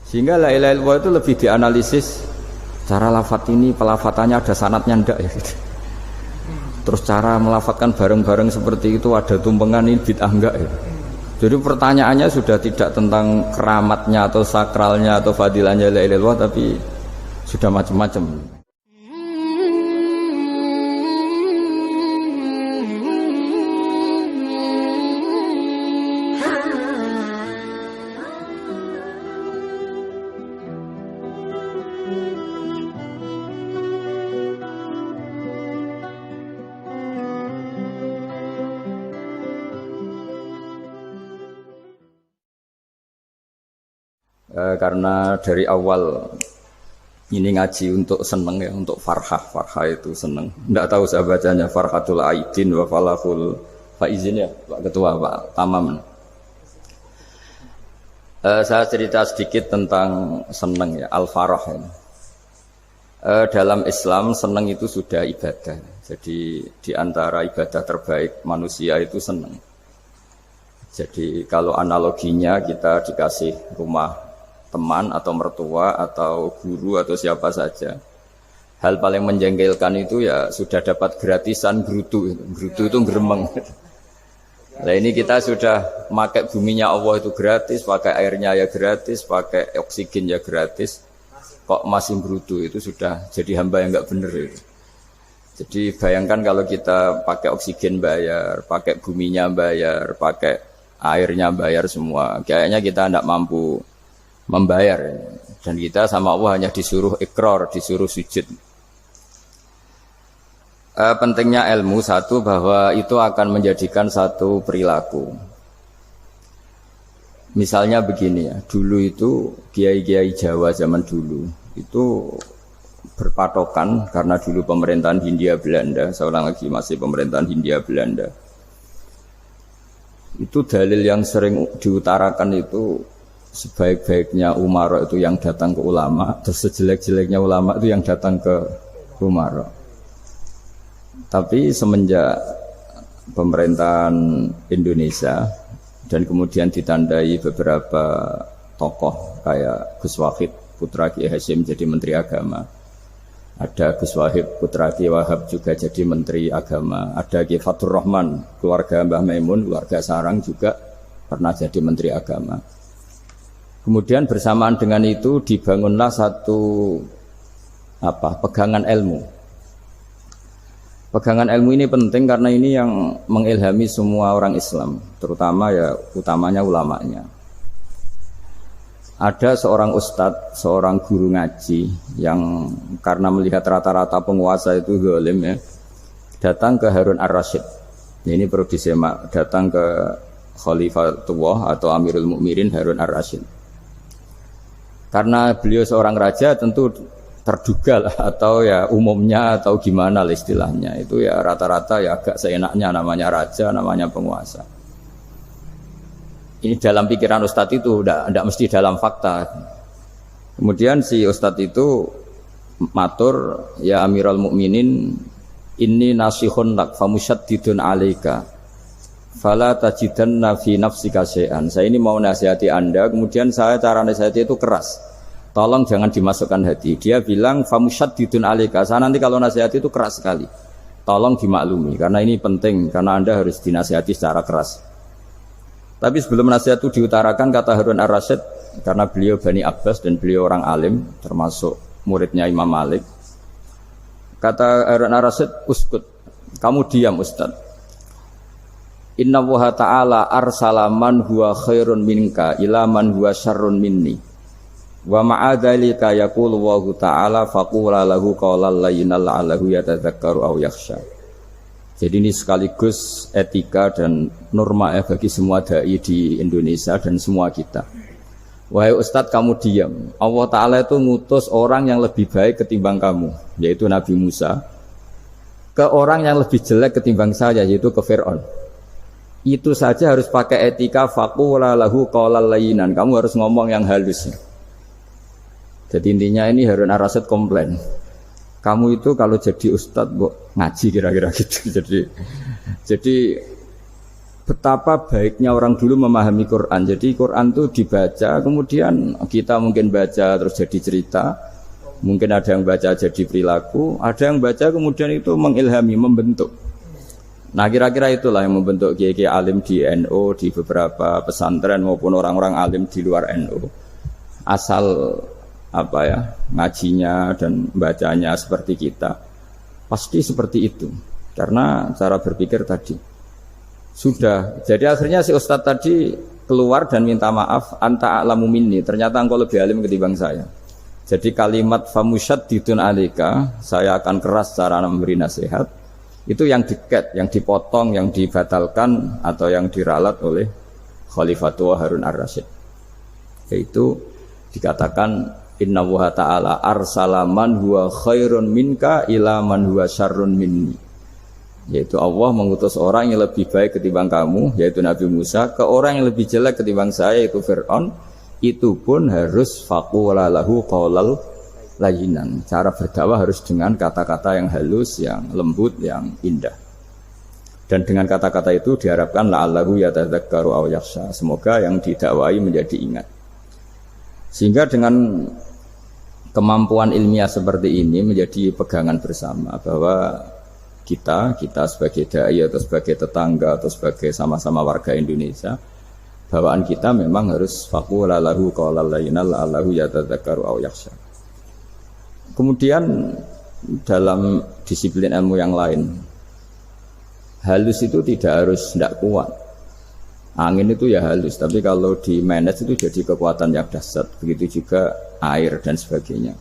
Sehingga la ilaha illallah itu lebih dianalisis cara lafadz ini, pelafatannya ada sanadnya ndak ya gitu. Terus cara melafatkan bareng-bareng seperti itu ada tumpengan ini bid'ah enggak ya. Jadi pertanyaannya sudah tidak tentang keramatnya atau sakralnya atau fadilahnya la ilaha illallah, tapi sudah macam-macam. Karena dari awal ini ngaji untuk seneng ya, untuk farhah itu seneng. Tidak tahu saya bacanya Farhatul Aidin wa Falahul Faizin ya Pak Ketua, Pak Tamam. Saya cerita sedikit tentang seneng ya, al-farah ya. Dalam Islam seneng itu sudah ibadah. Jadi di antara ibadah terbaik manusia itu seneng. Jadi kalau analoginya kita dikasih rumah teman atau mertua atau guru atau siapa saja, hal paling menjengkelkan itu ya sudah dapat gratisan gerutu itu geremeng. Nah ini kita sudah pakai buminya Allah itu gratis, pakai airnya ya gratis, pakai oksigen ya gratis, kok masih gerutu, itu sudah jadi hamba yang nggak bener itu. Jadi bayangkan kalau kita pakai oksigen bayar, pakai buminya bayar, pakai airnya bayar semua, kayaknya kita tidak mampu membayar, dan kita sama Allah hanya disuruh ikrar, disuruh sujud. Pentingnya ilmu satu, bahwa itu akan menjadikan satu perilaku. Misalnya begini ya, dulu itu kiai-kiai Jawa zaman dulu itu berpatokan, karena dulu pemerintahan Hindia Belanda, seorang lagi masih pemerintahan Hindia Belanda, itu dalil yang sering diutarakan itu sebaik-baiknya umara itu yang datang ke ulama, terus sejelek-jeleknya ulama itu yang datang ke umara. Tapi semenjak pemerintahan Indonesia dan kemudian ditandai beberapa tokoh kayak Gus Wahid putra Kiai Hasyim jadi Menteri Agama, ada Gus Wahid putra Kiai Wahab juga jadi Menteri Agama, ada Kiai Fatur Rahman keluarga Mbah Maimun, keluarga Sarang juga pernah jadi Menteri Agama. Kemudian bersamaan dengan itu dibangunlah satu pegangan ilmu. Pegangan ilmu ini penting karena ini yang mengilhami semua orang Islam, terutama ya utamanya ulamanya. Ada seorang ustadz, seorang guru ngaji yang karena melihat rata-rata penguasa itu zalim ya, datang ke Harun ar-Rasyid. Ini perlu disemak, datang ke Khalifatullah atau Amirul Mukminin Harun ar-Rasyid. Karena beliau seorang raja tentu terduga lah, atau ya umumnya atau gimana lah istilahnya, itu ya rata-rata ya agak seenaknya, namanya raja, namanya penguasa. Ini dalam pikiran ustadz itu, tidak mesti dalam fakta. Kemudian si ustadz itu matur, ya Amirul Mukminin, inni nasihun lak famusyaddidun alaika fala tajidanna fi nafsika syai'an. Saya ini mau nasihati Anda, kemudian saya cara nasihati itu keras. Tolong jangan dimasukkan hati. Dia bilang famusyaddidun alaika. Saya nanti kalau nasihati itu keras sekali. Tolong dimaklumi karena ini penting, karena Anda harus dinasihati secara keras. Tapi sebelum nasihat itu diutarakan, kata Harun ar-Rasyid, karena beliau Bani Abbas dan beliau orang alim, termasuk muridnya Imam Malik. Kata Harun ar-Rasyid, uskut, kamu diam Ustaz. Inna Allaha ta'ala arsala man huwa khairun minka ila man huwa syarrun minni wa ma'adzalika yaqulu Allahu ta'ala faqula lahu qawlan layyinan la'allahu yatadzakkaru aw yakhsha. Jadi ini sekaligus etika dan norma ya bagi semua dai di Indonesia dan semua kita. Wahai Ustadz, kamu diam. Allah Ta'ala itu ngutus orang yang lebih baik ketimbang kamu, yaitu Nabi Musa, ke orang yang lebih jelek ketimbang saya, yaitu ke Fir'aun. Itu saja harus pakai etika, faqula lahu qawlan layyinan. Kamu harus ngomong yang halus. Jadi intinya ini Harun ar-Rasyid komplain. Kamu itu kalau jadi ustadz ngaji kira-kira gitu. Jadi betapa baiknya orang dulu memahami Quran. Jadi Quran itu dibaca, kemudian kita mungkin baca terus jadi cerita, mungkin ada yang baca jadi perilaku, ada yang baca kemudian itu mengilhami, membentuk. Nah kira-kira itulah yang membentuk kiai-kiai alim di NU, di beberapa pesantren maupun orang-orang alim di luar NU. Asal apa ya, ngajinya dan bacanya seperti kita, pasti seperti itu. Karena cara berpikir tadi sudah. Jadi akhirnya si ustadz tadi keluar dan minta maaf, anta a'lamu minni, ternyata engkau lebih alim ketimbang saya. Jadi kalimat famusyaddidun alika, saya akan keras cara memberi nasihat, itu yang diket, yang dipotong, yang dibatalkan atau yang diralat oleh Khalifatul Harun ar-Rasyid. Yaitu dikatakan Inna Allaha ta'ala arsala man huwa khairun minka ila man huwa syarrun minni. Yaitu Allah mengutus orang yang lebih baik ketimbang kamu, yaitu Nabi Musa, ke orang yang lebih jelek ketimbang saya, yaitu Fir'aun. Itu pun harus faqula lahu qaulal layyinan. Cara berdakwah harus dengan kata-kata yang halus, yang lembut, yang indah. Dan dengan kata-kata itu diharapkan la'allahu yatadzakkaru aw yakhsha. Semoga yang didakwai menjadi ingat. Sehingga dengan kemampuan ilmiah seperti ini menjadi pegangan bersama bahwa kita sebagai dai atau sebagai tetangga atau sebagai sama-sama warga Indonesia, bawaan kita memang harus faqula lahu qaulal layyinan la'allahu yatadzakkaru aw yakhsha. Kemudian dalam disiplin ilmu yang lain, halus itu tidak kuat. Angin itu ya halus, tapi kalau di manage itu jadi kekuatan yang dahsyat. Begitu juga air dan sebagainya.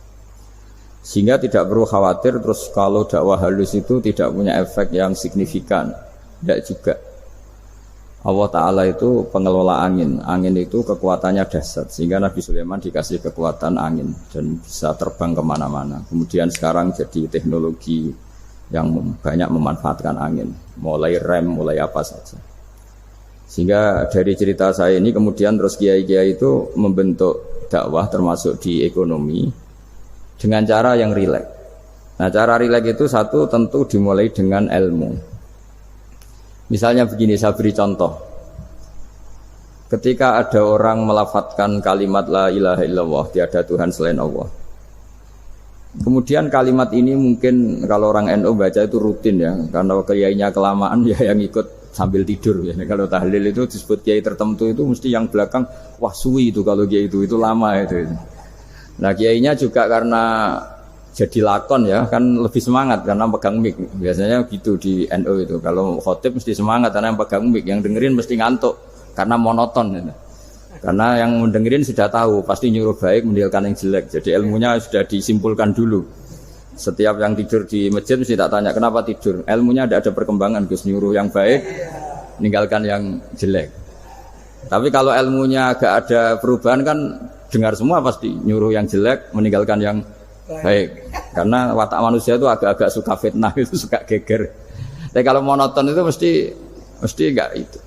Sehingga tidak perlu khawatir terus kalau dakwah halus itu tidak punya efek yang signifikan. Tidak juga. Allah Ta'ala itu pengelola angin. Angin itu kekuatannya dahsyat. Sehingga Nabi Sulaiman dikasih kekuatan angin dan bisa terbang kemana-mana. Kemudian sekarang jadi teknologi yang banyak memanfaatkan angin. Mulai rem, mulai apa saja. Sehingga dari cerita saya ini kemudian terus kiai-kiai itu membentuk dakwah termasuk di ekonomi dengan cara yang rileks. Nah cara rileks itu satu tentu dimulai dengan ilmu. Misalnya begini, saya beri contoh. Ketika ada orang melafadzkan kalimat la ilaha illallah, tiada Tuhan selain Allah. Kemudian kalimat ini mungkin kalau orang NU baca itu rutin ya, karena kiainya kelamaan ya yang ikut sambil tidur ya. Kalau tahlil itu disebut kiai tertentu itu mesti yang belakang wah suwi itu kalau kiai itu lama itu. Nah kiainya juga karena jadi lakon ya kan lebih semangat karena pegang mic. Biasanya gitu di NU itu. Kalau khotib mesti semangat karena yang pegang mic, yang dengerin mesti ngantuk karena monoton gitu. Karena yang mendengerin sudah tahu pasti nyuruh baik meninggalkan yang jelek. Jadi ilmunya sudah disimpulkan dulu. Setiap yang tidur di masjid mesti tak tanya kenapa tidur. Ilmunya tidak ada perkembangan, Gus, nyuruh yang baik meninggalkan yang jelek. Tapi kalau ilmunya agak ada perubahan kan dengar semua pasti nyuruh yang jelek meninggalkan yang baik. Karena watak manusia itu agak-agak suka fitnah, itu suka geger. Tapi kalau monoton itu mesti enggak itu.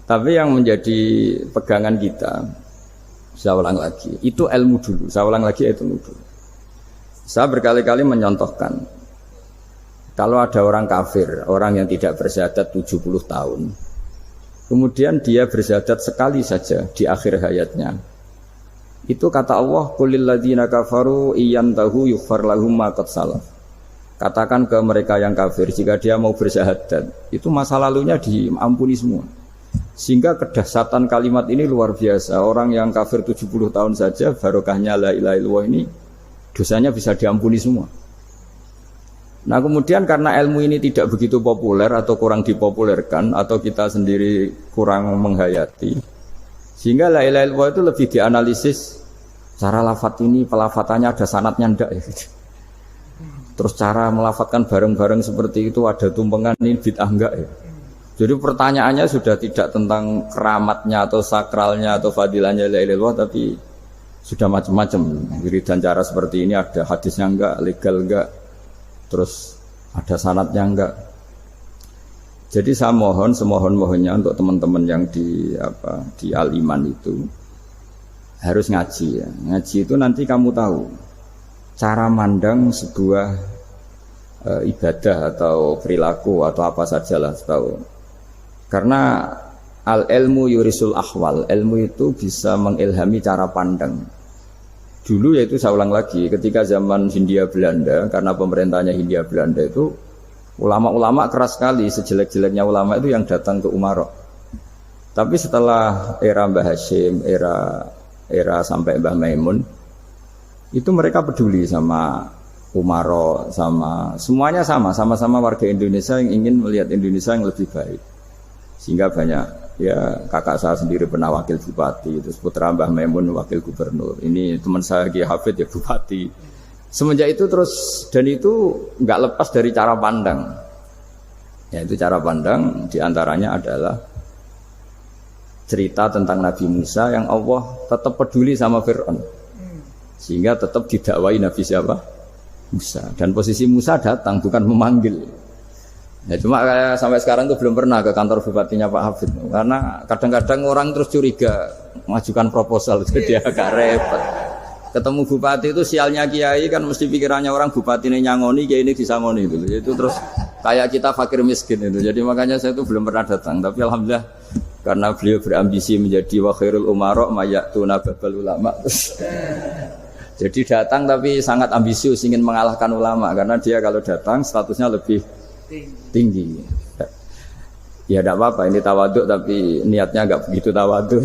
Tapi yang menjadi pegangan kita, saya ulang lagi, itu ilmu dulu. Saya ulang lagi itu ilmu dulu. Saya berkali-kali menyontohkan, kalau ada orang kafir, orang yang tidak bersyahadat 70 tahun, kemudian dia bersyahadat sekali saja di akhir hayatnya. Itu kata Allah, qulil ladzina kafaru iyantahu yughfar lahum ma qad salaf. Katakan ke mereka yang kafir, jika dia mau bersyahadat, itu masa lalunya diampuni semua. Sehingga kedahsyatan kalimat ini luar biasa. Orang yang kafir 70 tahun saja, barokahnya la ilaha illallah ini, dosanya bisa diampuni semua. Nah kemudian karena ilmu ini tidak begitu populer atau kurang dipopulerkan, atau kita sendiri kurang menghayati, sehingga la ilaha illallah itu lebih dianalisis. Cara lafadz ini, pelafatannya ada sanadnya ndak ya? Terus cara melafatkan bareng-bareng seperti itu ada tumpengan ini bid'ah enggak ya? Jadi pertanyaannya sudah tidak tentang keramatnya atau sakralnya atau fadilahnya la ilaha illallah, tapi sudah macam-macam. Wiridan cara seperti ini ada hadisnya enggak, legal enggak, terus ada sanadnya enggak. Jadi saya mohon semohon-mohonnya untuk teman-teman yang di Al-Iman itu harus ngaji ya. Ngaji itu nanti kamu tahu cara mandang sebuah ibadah atau perilaku atau apa sajalah tahu. Karena al ilmu yurisul ahwal, ilmu itu bisa mengilhami cara pandang. Dulu yaitu saya ulang lagi, ketika zaman Hindia Belanda, karena pemerintahnya Hindia Belanda itu ulama-ulama keras sekali, sejelek-jeleknya ulama itu yang datang ke Umarok. Tapi setelah era Mbah Hashim, era sampai Mbah Maimun, itu mereka peduli sama Umarok, sama semuanya sama-sama warga Indonesia yang ingin melihat Indonesia yang lebih baik. Sehingga banyak, ya kakak saya sendiri pernah wakil bupati, terus putra Mbah Maimun wakil gubernur, ini teman saya Kiai Hafid ya bupati. Semenjak itu terus, dan itu nggak lepas dari cara pandang. Yaitu cara pandang diantaranya adalah cerita tentang Nabi Musa yang Allah tetap peduli sama Fir'aun, sehingga tetap didakwai Nabi siapa? Musa. Dan posisi Musa datang bukan memanggil. Ya cuma kayak sampai sekarang tuh belum pernah ke kantor bupatinya Pak Hafid, karena kadang-kadang orang terus curiga mengajukan proposal, jadi agak repot. Ketemu bupati itu sialnya kiai kan mesti pikirannya orang bupati ini nyangoni, kiai ini disangoni gitu. Itu terus kayak kita fakir miskin itu. Jadi makanya saya itu belum pernah datang. Tapi alhamdulillah karena beliau berambisi menjadi wa khairul umara mayatuna babal ulama. Jadi datang tapi sangat ambisius ingin mengalahkan ulama, karena dia kalau datang statusnya lebih tinggi. Ya tidak apa-apa, ini tawaduk tapi niatnya enggak begitu tawaduk.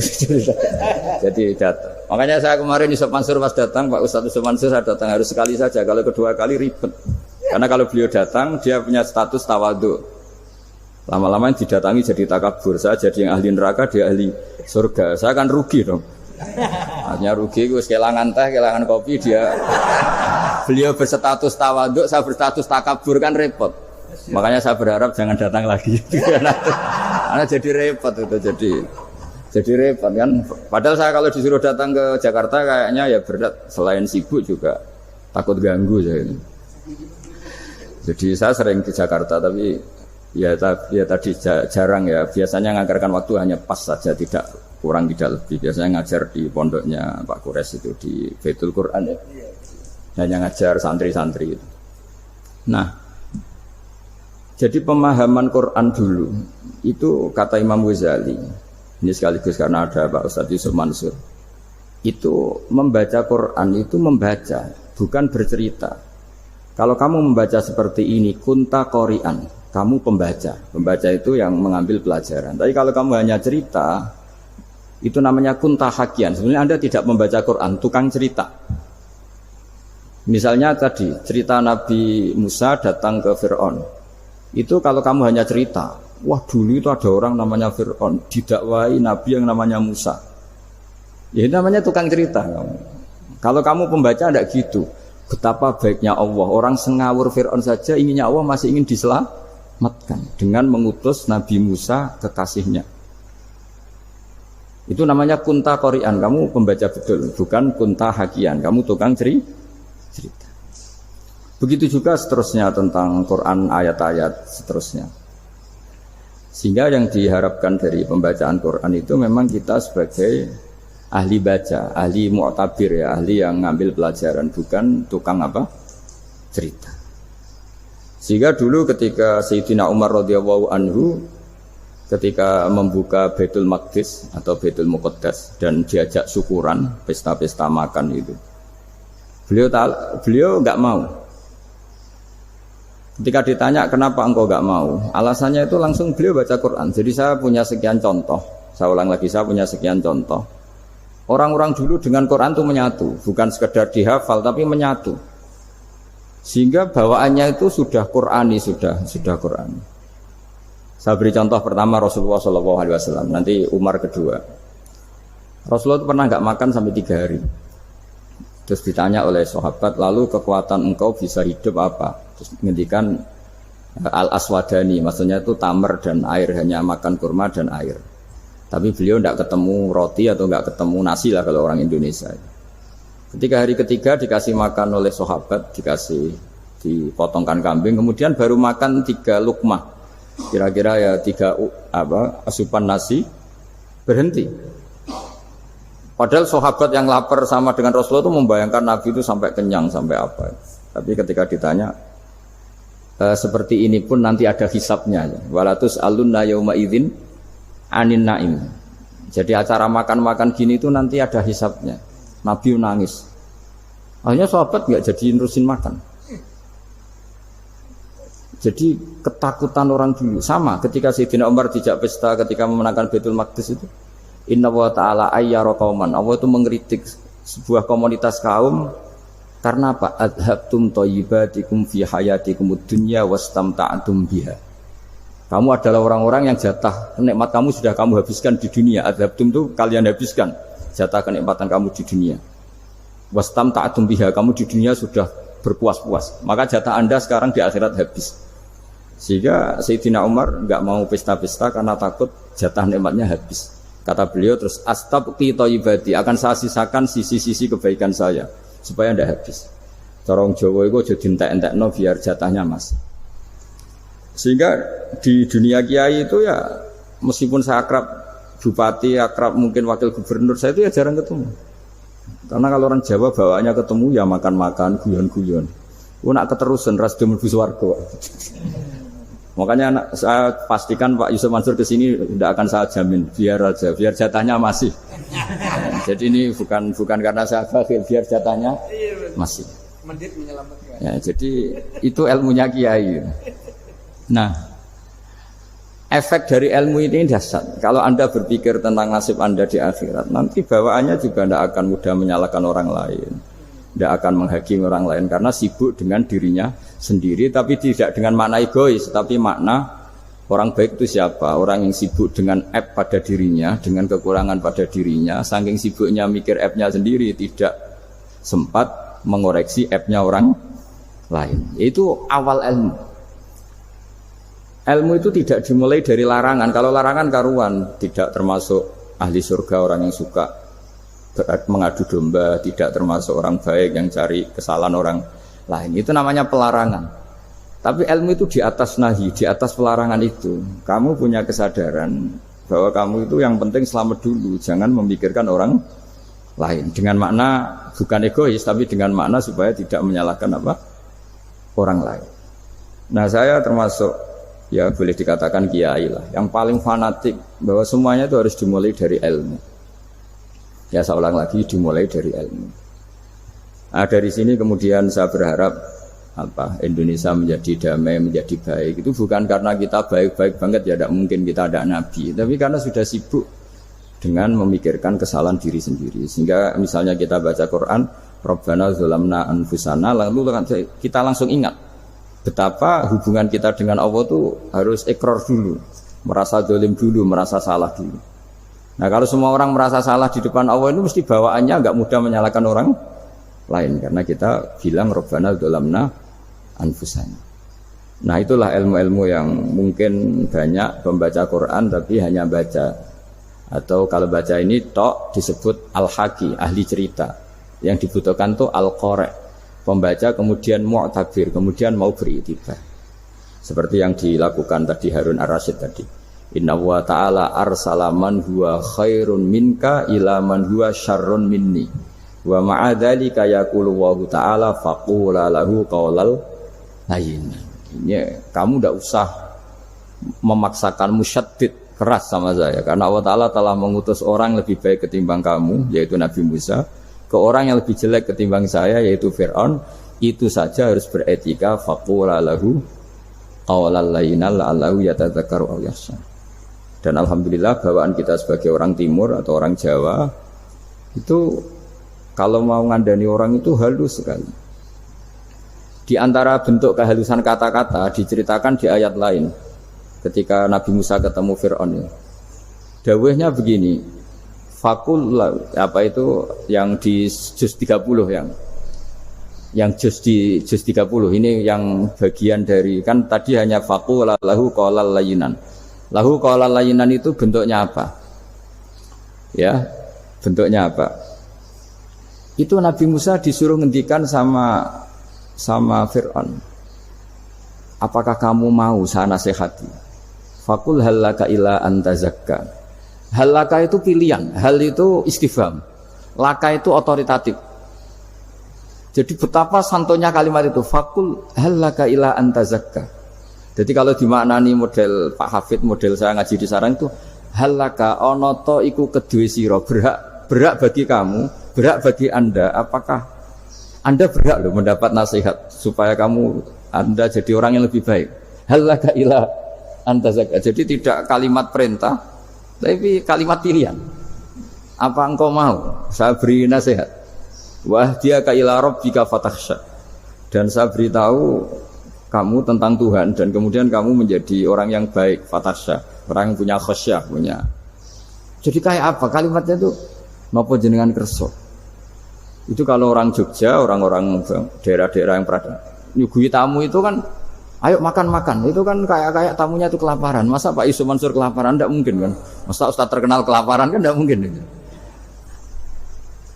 Jadi datang. Makanya saya kemarin Yusuf Mansur pas datang, Pak Ustadz Yusuf Mansur saya datang harus sekali saja. Kalau kedua kali ribet. Karena kalau beliau datang dia punya status tawaduk. Lama-lama yang didatangi jadi takabur. Saya jadi yang ahli neraka, dia ahli surga. Saya kan rugi dong. Artinya rugi, gue kehilangan teh, kehilangan kopi, dia beliau berstatus tawaduk, saya berstatus takabur, kan repot. Makanya saya berharap jangan datang lagi. Karena jadi repot itu, jadi repot kan. Padahal saya kalau disuruh datang ke Jakarta kayaknya ya berat, selain sibuk juga takut ganggu saya ini. Jadi saya sering di Jakarta tapi ya tadi jarang ya. Biasanya nganggarkan waktu hanya pas saja, tidak kurang tidak lebih. Biasanya ngajar di pondoknya Pak Kures itu di Baitul Quran ya. Hanya ngajar santri-santri itu. Nah, jadi pemahaman Quran dulu itu kata Imam Ghazali, ini sekaligus karena ada Pak Ustadz Yusuf Mansur, itu membaca Quran itu membaca, bukan bercerita. Kalau kamu membaca seperti ini, kunta qori'an, kamu pembaca. Pembaca itu yang mengambil pelajaran. Tapi kalau kamu hanya cerita, itu namanya kunta hakian. Sebenarnya Anda tidak membaca Quran, tukang cerita. Misalnya tadi cerita Nabi Musa datang ke Fir'aun. Itu kalau kamu hanya cerita, wah dulu itu ada orang namanya Fir'aun didakwai Nabi yang namanya Musa. Ya itu namanya tukang cerita. Kalau kamu pembaca tidak gitu. Betapa baiknya Allah, orang sengawur Fir'aun saja inginnya Allah masih ingin diselamatkan dengan mengutus Nabi Musa kekasihnya. Itu namanya kunta qori'an, kamu pembaca betul, bukan kunta hakian, kamu tukang cerita. Begitu juga seterusnya tentang Quran ayat-ayat seterusnya. Sehingga yang diharapkan dari pembacaan Quran itu memang kita sebagai ahli baca, ahli mu'tabir ya, ahli yang ngambil pelajaran, bukan tukang apa? Cerita. Sehingga dulu ketika Sayyidina Umar radhiyallahu anhu ketika membuka Baitul Maqdis atau Baitul Muqaddas dan diajak syukuran, pesta-pesta makan itu. Beliau enggak mau. Ketika ditanya kenapa engkau enggak mau, alasannya itu langsung beliau baca Quran. Jadi saya punya sekian contoh. Saya ulang lagi, saya punya sekian contoh. Orang-orang dulu dengan Quran itu menyatu, bukan sekedar dihafal tapi menyatu. Sehingga bawaannya itu sudah Qurani, sudah Qurani. Saya beri contoh pertama Rasulullah SAW, nanti Umar kedua. Rasulullah itu pernah enggak makan sampai 3 hari. Terus ditanya oleh sahabat, lalu kekuatan engkau bisa hidup apa? Terus ngendikan al-aswadani, maksudnya itu tamar dan air, hanya makan kurma dan air. Tapi beliau tidak ketemu roti atau tidak ketemu nasi lah kalau orang Indonesia. Ketika hari ketiga dikasih makan oleh sahabat, dipotongkan kambing, kemudian baru makan 3 lukmah, kira-kira ya 3 asupan nasi, berhenti. Padahal sahabat yang lapar sama dengan Rasulullah itu membayangkan Nabi itu sampai kenyang, sampai apa. Tapi ketika ditanya, seperti ini pun nanti ada hisabnya. Walatus alunna yauma idzin anin naim. Jadi acara makan-makan gini itu nanti ada hisabnya. Nabi nangis. Akhirnya sahabat nggak jadi nerusin makan. Jadi ketakutan orang dulu sama ketika Sayyidina Umar dijak pesta ketika memenangkan Baitul Maqdis itu. Inna wa ta'ala ayyara qauman. Allah itu mengkritik sebuah komunitas kaum karena apa? Adhabtum thayyibatikum fi hayatikum dunya wastamta'tum biha. Kamu adalah orang-orang yang jatah nikmat kamu sudah kamu habiskan di dunia. Adhabtum itu kalian habiskan jatah kenikmatan kamu di dunia. Wastamta'tum biha, kamu di dunia sudah berpuas-puas. Maka jatah Anda sekarang di akhirat habis. Sehingga Sayyidina Umar enggak mau pesta-pesta karena takut jatah nikmatnya habis. Kata beliau terus astabqi thayyibati, akan saya sisakan sisi-sisi kebaikan saya supaya tidak habis. Corong Jawa itu aja dientek-entekno biar jatahnya masih. Sehingga di dunia kiai itu ya meskipun saya akrab bupati, akrab mungkin wakil gubernur, saya itu ya jarang ketemu. Karena kalau orang Jawa bawaannya ketemu ya makan-makan, guyon-guyon. Nak keterusan ras demel buswarga. Makanya saya pastikan Pak Yusuf Mansur kesini tidak akan saya jamin, biar aja, biar jatahnya masih. Jadi ini bukan karena saya bakhil, biar jatahnya masih. Mendit menyelamatkan. Ya, jadi itu ilmunya kiai. Nah, efek dari ilmu ini dahsyat. Kalau Anda berpikir tentang nasib Anda di akhirat, nanti bawaannya juga tidak akan mudah menyalahkan orang lain, tidak akan menghakimi orang lain karena sibuk dengan dirinya sendiri, tapi tidak dengan makna egois, tapi makna orang baik itu siapa? Orang yang sibuk dengan aib pada dirinya, dengan kekurangan pada dirinya, saking sibuknya mikir aibnya sendiri, tidak sempat mengoreksi aibnya orang lain. Itu awal ilmu. Ilmu itu tidak dimulai dari larangan. Kalau larangan karuan, tidak termasuk ahli surga orang yang suka mengadu domba, tidak termasuk orang baik yang cari kesalahan orang lain. Itu namanya pelarangan. Tapi ilmu itu di atas nahi, di atas pelarangan itu. Kamu punya kesadaran bahwa kamu itu yang penting selamat dulu, jangan memikirkan orang lain. Dengan makna bukan egois, tapi dengan makna supaya tidak menyalahkan orang lain. Nah, saya termasuk ya boleh dikatakan kiai lah, yang paling fanatik bahwa semuanya itu harus dimulai dari ilmu. Ya saya ulang lagi, dimulai dari ilmu. Nah, dari sini kemudian saya berharap Indonesia menjadi damai, menjadi baik. Itu bukan karena kita baik-baik banget ya, tidak mungkin kita ada nabi, tapi karena sudah sibuk dengan memikirkan kesalahan diri sendiri. Sehingga misalnya kita baca Quran, Rabbana zalamna anfusana, lalu kita langsung ingat betapa hubungan kita dengan Allah itu harus ikrar dulu, merasa zalim dulu, merasa salah dulu. Nah, kalau semua orang merasa salah di depan Allah itu mesti bawaannya enggak mudah menyalahkan orang lain, karena kita bilang Rabbana zalamna anfusana. Nah, itulah ilmu-ilmu yang mungkin banyak pembaca Quran tapi hanya baca, atau kalau baca ini tok disebut al-haqi, ahli cerita. Yang dibutuhkan tuh al-qari', pembaca kemudian mu'tabir, kemudian mau beriktibar. Seperti yang dilakukan tadi Harun Ar-Rasyid tadi. Inna wa ta'ala arsala man huwa khairun minka ila man huwa syarrun minni. Wa ma'adzalika yaqulu wa ta'ala faqula lahu qaulal layyin. Ini kamu tidak usah memaksakan musyaddid keras sama saya, karena Allah Ta'ala telah mengutus orang lebih baik ketimbang kamu, yaitu Nabi Musa, ke orang yang lebih jelek ketimbang saya, yaitu Fir'aun. Itu saja harus beretika. Faqula lahu qaulal layyin la'allahu yatadzakkaru aw yakhsha. Dan alhamdulillah bawaan kita sebagai orang Timur atau orang Jawa itu kalau mau ngandani orang itu halus sekali. Di antara bentuk kehalusan kata-kata diceritakan di ayat lain. Ketika Nabi Musa ketemu Fir'aun, dawuhnya begini, fakul apa itu yang di juz 30 yang juz di juz 30 ini yang bagian dari, kan tadi hanya fakul lahu qaulal layyinan. Lahu qaulal layyinan itu bentuknya apa? Ya, bentuknya apa? Itu Nabi Musa disuruh ngendikan sama Fir'aun. Apakah kamu mau saya nasihati? Fakul halaka ila antazakka. Halaka itu pilihan, hal itu istifham, laka itu otoritatif. Jadi betapa santonya kalimat itu, fakul halaka ila antazakka. Jadi kalau dimaknani model Pak Hafid, model saya ngaji di sarang itu, halaka ana ta iku kedue sira berhak bagi kamu, berhak bagi Anda, apakah Anda berhak loh mendapat nasihat supaya Anda jadi orang yang lebih baik. Halaka ila anta zakat. Jadi tidak kalimat perintah tapi kalimat pilihan. Apa engkau mau saya beri nasihat? Wah dia ka ila rabbika fatakhsha. Dan saya beritahu kamu tentang Tuhan dan kemudian kamu menjadi orang yang baik, fatakhsha, orang yang punya khasyah, punya. Jadi kayak apa kalimatnya itu? Napa jenengan kersa? Itu kalau orang Jogja, orang-orang daerah-daerah yang pernah nyuguhi tamu itu kan ayo makan-makan, itu kan kayak tamunya itu kelaparan. Masa Pak Yusuf Mansur kelaparan? Tidak mungkin kan. Masa Ustaz terkenal kelaparan kan tidak mungkin.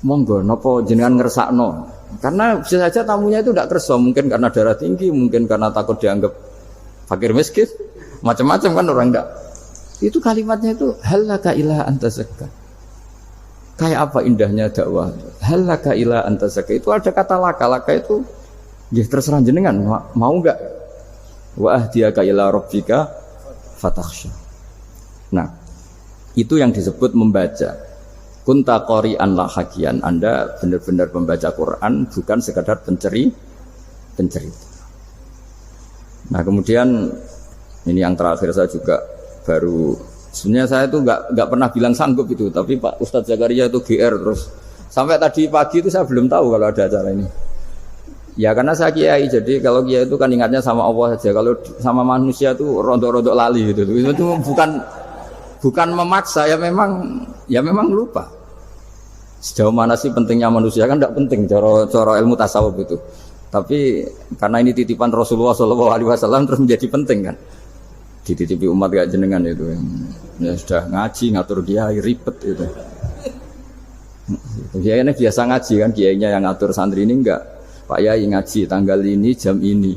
Monggo, nopo jenengan ngersakno. Karena bisa saja tamunya itu tidak kerso, mungkin karena darah tinggi, mungkin karena takut dianggap fakir miskin, macam-macam kan orang tidak. Itu kalimatnya itu halaka ila anta zakka. Kayak apa indahnya dakwah. Halaka ila anta zakka. Itu ada kata laka itu ya terserah jenengan mau enggak. Wa ahdiyaka ila rabbika fatakhsha. Nah, itu yang disebut membaca. Kunta qari'an la hakian. Anda benar-benar membaca Quran, bukan sekadar pencerita. Nah, kemudian ini yang terakhir saya juga baru sebenarnya saya itu enggak pernah bilang sanggup itu, tapi Pak Ustadz Zakaria itu GR terus. Sampai tadi pagi itu saya belum tahu kalau ada acara ini. Ya karena saya kiai, jadi kalau kiai itu kan ingatnya sama Allah saja. Kalau sama manusia itu rontok-rontok lali gitu. Itu bukan memaksa, ya memang lupa. Sejauh mana sih pentingnya manusia kan tidak penting cara ilmu tasawuf itu. Tapi karena ini titipan Rasulullah SAW terus menjadi penting kan. Dititipi umat kayak jenengan itu. Ya sudah ngaji ngatur kiai ribet itu. Kiai ini biasa ngaji kan, kiainya yang ngatur santri ini enggak. Pak Yai ngaji tanggal ini jam ini.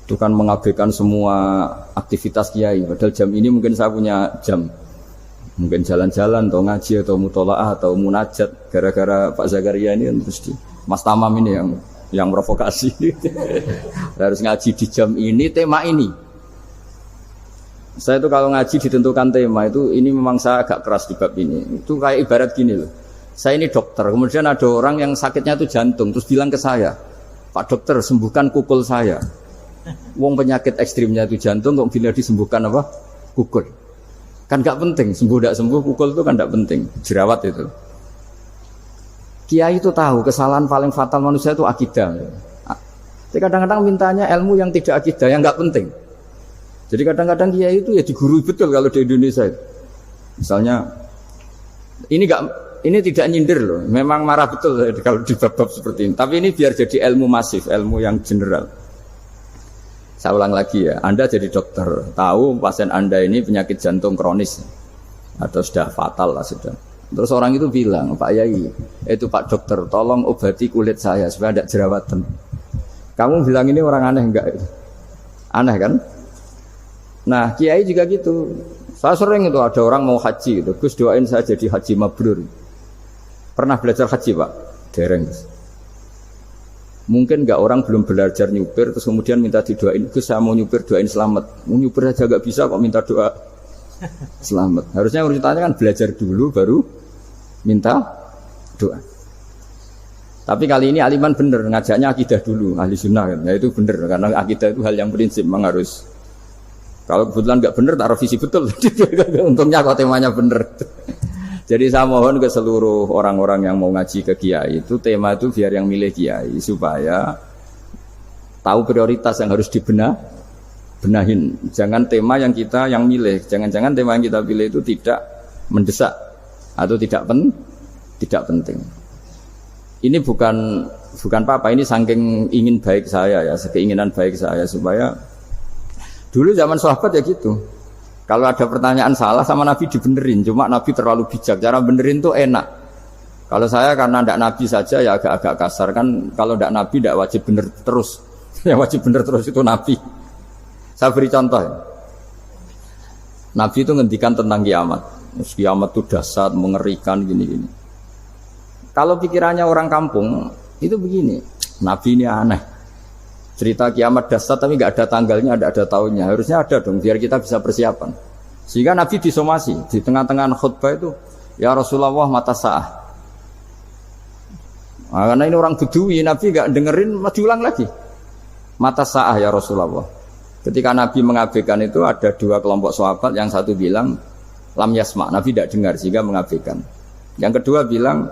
Itu kan mengabaikan semua aktivitas kiai. Padahal jam ini mungkin saya punya jam. Mungkin jalan-jalan atau ngaji atau mutolaah atau munajat. Gara-gara Pak Zakaria ini terus Mas Tamam ini yang provokasi. Harus ngaji di jam ini, tema ini. Saya itu kalau ngaji ditentukan tema itu, ini memang saya agak keras di bab ini. Itu kayak ibarat gini loh. Saya ini dokter, kemudian ada orang yang sakitnya itu jantung, terus bilang ke saya, Pak dokter sembuhkan kukul saya. Wong penyakit ekstrimnya itu jantung, kok bila disembuhkan apa? Kukul. Kan gak penting, sembuh tidak sembuh, kukul itu kan gak penting, jerawat itu. Kiai itu tahu kesalahan paling fatal manusia itu akidah. Jadi kadang-kadang mintanya ilmu yang tidak akidah, yang gak penting. Jadi kadang-kadang kiai itu ya digurui betul kalau di Indonesia itu. Misalnya, ini tidak nyindir loh, memang marah betul kalau di bab-bab seperti ini. Tapi ini biar jadi ilmu masif, ilmu yang general. Saya ulang lagi ya, Anda jadi dokter, tahu pasien Anda ini penyakit jantung kronis atau sudah fatal lah sudah. Terus orang itu bilang, Pak Yai, itu Pak dokter, tolong obati kulit saya supaya tidak jerawatan. Kamu bilang ini orang aneh enggak? Aneh kan? Nah, kiai juga gitu. Saya sering itu ada orang mau haji gitu, Gus doain saya jadi haji mabrur. Pernah belajar haji Pak? Dereng. Mungkin enggak orang belum belajar nyupir terus kemudian minta didoain, Gus saya mau nyupir doain selamat. Mau nyupir aja enggak bisa kok minta doa selamat. Harusnya urutannya kan belajar dulu baru minta doa. Tapi kali ini aliman bener ngajaknya akidah dulu, ahli sunnah kan. Ya itu bener karena akidah itu hal yang prinsip memang harus. Kalau kebetulan enggak bener tak revisi betul. Untungnya kok temanya bener. Jadi saya mohon ke seluruh orang-orang yang mau ngaji ke kiai itu tema itu biar yang milih kiai supaya tahu prioritas yang harus benahin. Jangan tema yang kita yang milih, jangan-jangan tema yang kita pilih itu tidak mendesak atau tidak penting. Ini bukan apa-apa, ini saking ingin baik saya ya, keinginan baik saya supaya dulu zaman sahabat ya gitu. Kalau ada pertanyaan salah sama Nabi dibenerin, cuma Nabi terlalu bijak. Cara benerin tuh enak. Kalau saya karena tidak Nabi saja ya agak-agak kasar kan. Kalau tidak Nabi tidak wajib bener terus. Yang wajib bener terus itu Nabi. Saya beri contoh. Ya. Nabi itu ngendikan tentang kiamat. Kiamat itu dahsyat, mengerikan gini-gini. Kalau pikirannya orang kampung itu begini. Nabi ini aneh. Cerita kiamat dahsyat tapi nggak ada tanggalnya, ada tahunnya. Harusnya ada dong biar kita bisa persiapan. Sehingga Nabi disomasi di tengah-tengah khutbah itu, ya Rasulullah mata sa'ah. Nah, karena ini orang Bedui, Nabi enggak dengerin, diulang lagi. Mata sa'ah ya Rasulullah. Ketika Nabi mengabaikan itu ada dua kelompok sahabat, yang satu bilang lam yasma, Nabi tidak dengar sehingga mengabaikan. Yang kedua bilang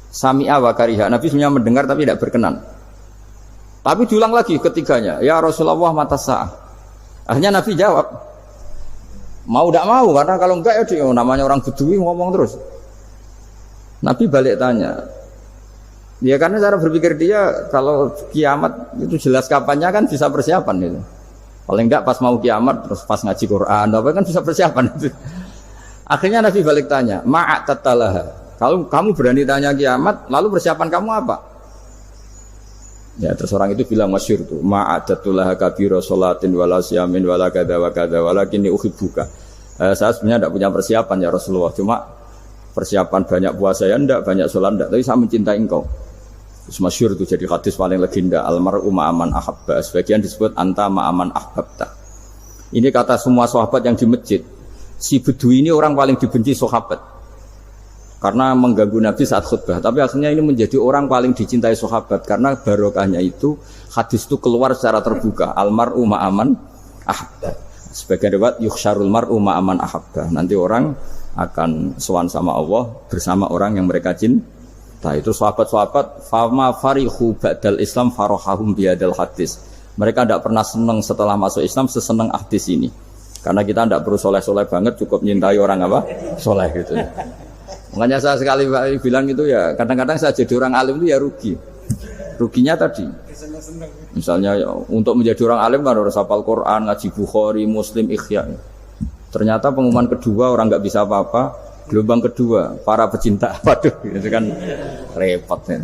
sami'a wa kariha, Nabi sebenarnya mendengar tapi tidak berkenan. Tapi diulang lagi ketiganya, ya Rasulullah mata sa'ah. Akhirnya Nabi jawab, mau tidak mau, karena kalau enggak ya dia, namanya orang Bedui ngomong terus. Nabi balik tanya, ya karena cara berpikir dia kalau kiamat itu jelas kapannya kan bisa persiapan itu. Paling enggak pas mau kiamat terus pas ngaji Quran apa kan bisa persiapan itu. Akhirnya Nabi balik tanya, ma'atatalaha. Kalau kamu berani tanya kiamat, lalu persiapan kamu apa? Ya terus orang itu bilang masyhur tuh, ma'atatulaha kabira sholatin wala siyamin wala kadza wa kadza walakinni uhibbuka. Saya sebenarnya tidak punya persiapan ya Rasulullah, cuma persiapan banyak puasa ya enggak, banyak sholat enggak, tapi saya mencintai engkau. Terus masyhur itu jadi hadis paling legenda, almar'u ma'aman ahabba, sebagian disebut anta ma'aman ahbabta. Ini kata semua sahabat yang di masjid. Si Bedui ini orang paling dibenci sahabat karena mengganggu Nabi saat khutbah, tapi akhirnya ini menjadi orang paling dicintai sahabat karena barokahnya itu hadis itu keluar secara terbuka, almar'u ma'aman ahabba. Sebagian riwayat yukhsyarul mar'u ma'aman ahabba, nanti orang akan sowan sama Allah bersama orang yang mereka cintai. Itu sahabat-sahabat fama farihu ba'dal Islam farahahum biadal hadis. Mereka tidak pernah senang setelah masuk Islam sesenang hadis ini. Karena kita tidak perlu soleh-soleh banget, cukup nyintai orang apa? Soleh gitu. Makanya saya sekali bilang itu ya, kadang-kadang saya jadi orang alim itu ya rugi. Ruginya tadi. Misalnya ya, untuk menjadi orang alim kan harus hafal Quran, ngaji Bukhari, Muslim, Ikhya. Ternyata pengumuman kedua orang nggak bisa apa-apa. Gelombang kedua, para pecinta, waduh, itu kan repot ya.